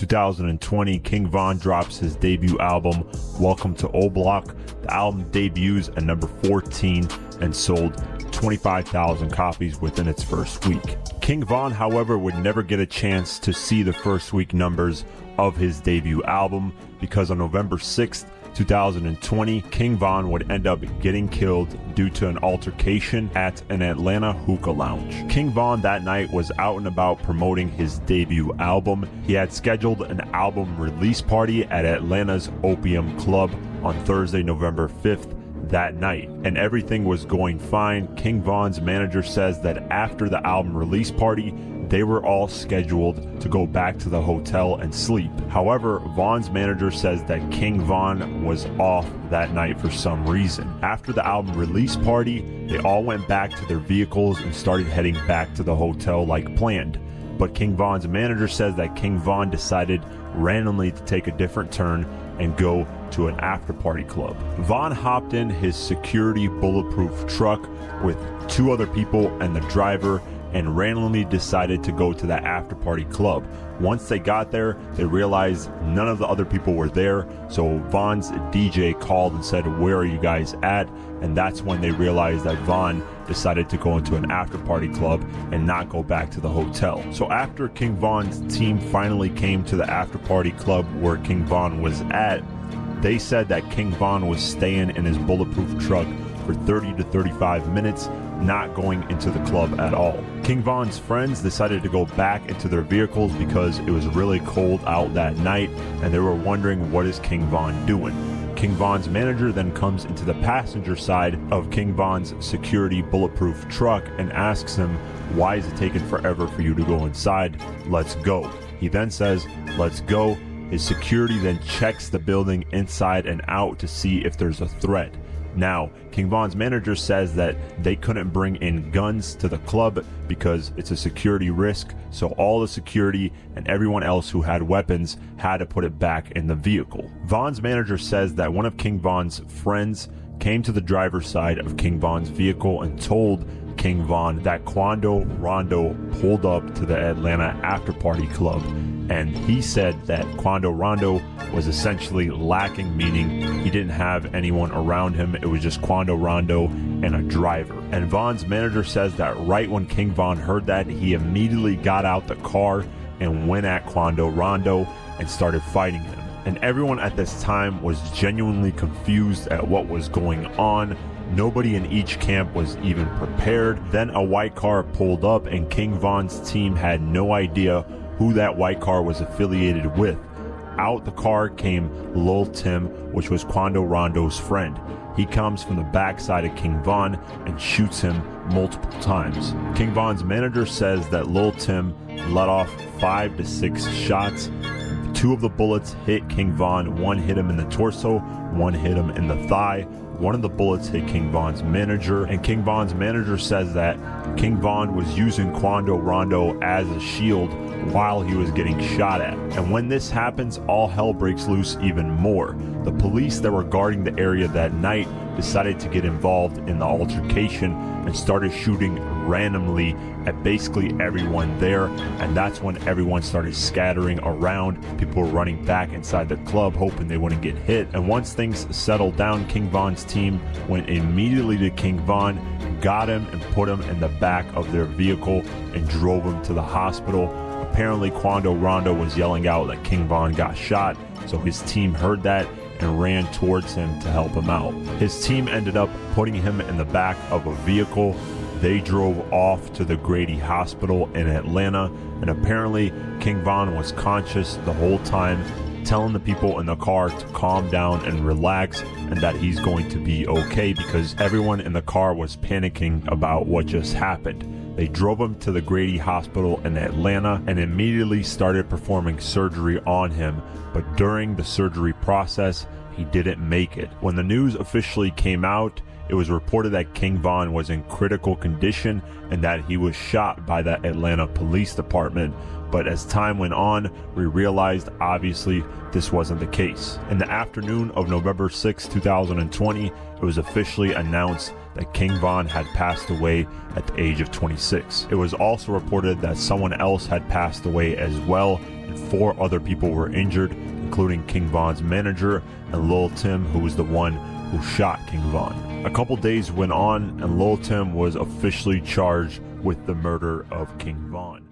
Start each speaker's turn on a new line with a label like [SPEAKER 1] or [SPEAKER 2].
[SPEAKER 1] 2020, King Von drops his debut album, Welcome to O Block. The album debuts at number 14 and sold 25,000 copies within its first week. King Von, however, would never get a chance to see the first week numbers of his debut album because on November 6th, 2020, King Von would end up getting killed due to an altercation at an Atlanta hookah lounge. King Von that night was out and about promoting his debut album. He had scheduled an album release party at Atlanta's Opium Club on Thursday, November 5th that night, and everything was going fine. King Von's manager says that after the album release party, they were all scheduled to go back to the hotel and sleep. However, Von's manager says that King Von was off that night for some reason. After the album release party, they all went back to their vehicles and started heading back to the hotel like planned. But King Von's manager says that King Von decided randomly to take a different turn and go to an after-party club. Von hopped in his security bulletproof truck with two other people and the driver and randomly decided to go to that after-party club. Once they got there, they realized none of the other people were there, so Von's DJ called and said, "Where are you guys at?" And that's when they realized that Von decided to go into an after-party club and not go back to the hotel. So after King Von's team finally came to the after-party club where King Von was at, they said that King Von was staying in his bulletproof truck for 30 to 35 minutes, not going into the club at all. King Von's friends decided to go back into their vehicles because it was really cold out that night and they were wondering, what is King Von doing? King Von's manager then comes into the passenger side of King Von's security bulletproof truck and asks him, "Why is it taking forever for you to go inside? Let's go." He then says, "Let's go." His security then checks the building inside and out to see if there's a threat. Now, King Von's manager says that they couldn't bring in guns to the club because it's a security risk, so all the security and everyone else who had weapons had to put it back in the vehicle. Von's manager says that one of King Von's friends came to the driver's side of King Von's vehicle and told King Von that Quando Rondo pulled up to the Atlanta after-party club, and he said that Quando Rondo was essentially lacking, meaning he didn't have anyone around him. It was just Quando Rondo and a driver. And Von's manager says that right when King Von heard that, he immediately got out the car and went at Quando Rondo and started fighting him. And everyone at this time was genuinely confused at what was going on. Nobody in each camp was even prepared. Then a white car pulled up and King Von's team had no idea who that white car was affiliated with. Out the car came Lil Tim, which was Quando Rondo's friend. He comes from the backside of King Von and shoots him multiple times. King Von's manager says that Lil Tim let off 5 to 6 shots. 2 of the bullets hit King Von. 1 hit him in the torso, 1 hit him in the thigh. 1 of the bullets hit King Von's manager, and King Von's manager says that King Von was using Quando Rondo as a shield while he was getting shot at. And when this happens, all hell breaks loose even more. The police that were guarding the area that night decided to get involved in the altercation and started shooting randomly at basically everyone there, and that's when everyone started scattering around. People were running back inside the club hoping they wouldn't get hit. And once things settled down, King Von's team went immediately to King Von, got him and put him in the back of their vehicle and drove him to the hospital. Apparently Quando Rondo was yelling out that King Von got shot, so his team heard that and ran towards him to help him out. His team ended up putting him in the back of a vehicle. They drove off to the Grady Hospital in Atlanta, and apparently King Von was conscious the whole time, telling the people in the car to calm down and relax and that he's going to be okay because everyone in the car was panicking about what just happened. They drove him to the Grady Hospital in Atlanta and immediately started performing surgery on him, but during the surgery process, he didn't make it. When the news officially came out, it was reported that King Von was in critical condition and that he was shot by the Atlanta Police Department. But as time went on, we realized obviously this wasn't the case. In the afternoon of November 6, 2020, it was officially announced that King Von had passed away at the age of 26. It was also reported that someone else had passed away as well, and 4 other people were injured, including King Von's manager and Lil Tim, who was the one who shot King Von. A couple days went on, and Lil Tim was officially charged with the murder of King Von.